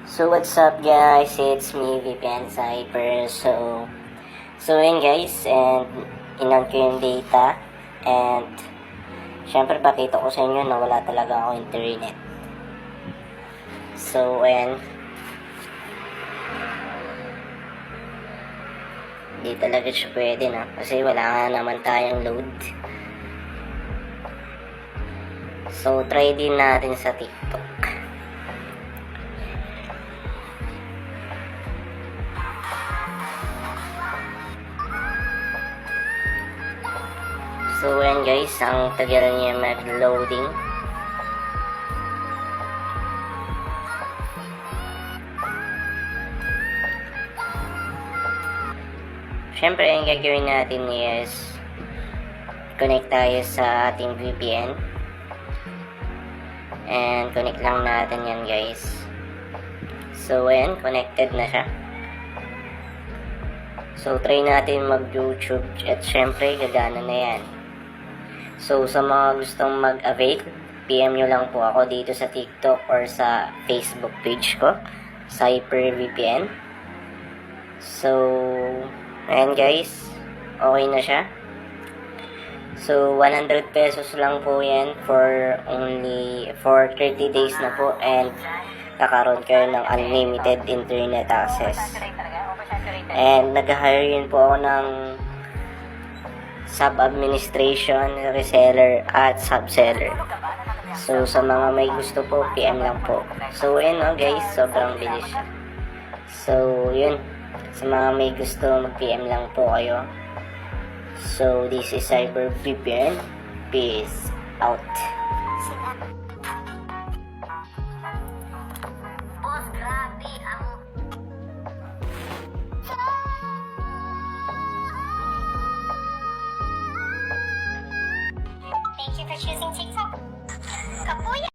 So what's up guys, it's me VPN Cyber. So yun guys, and inan ko yung data, and syempre pakita ko sa inyo na wala talaga ako internet. So ayan, hindi talaga siya pwede na kasi wala nga naman tayong load. So try din natin sa TikTok. So ayan guys, ang tagal niya mag-loading. Siyempre ang gagawin natin is connect tayo sa ating VPN. And connect lang natin yan guys. So ayan, connected na siya. So try natin mag-YouTube at syempre gagana na yan. So, sa mga gustong mag-avail, PM nyo lang po ako dito sa TikTok or sa Facebook page ko, CyberVPN. So, ayan guys, okay na siya. So, 100 pesos lang po yan for 30 days na po, and kakaroon kayo ng unlimited internet access. And nag-hire yun po ako ng sub-administration, reseller, at sub-seller. So, sa mga may gusto po, PM lang po. So, yun guys, sobrang bilis siya. So, yun. Sa mga may gusto, mag-PM lang po kayo. So, this is CyberVPN. Peace out. Thank you for choosing TikTok. Kapuya!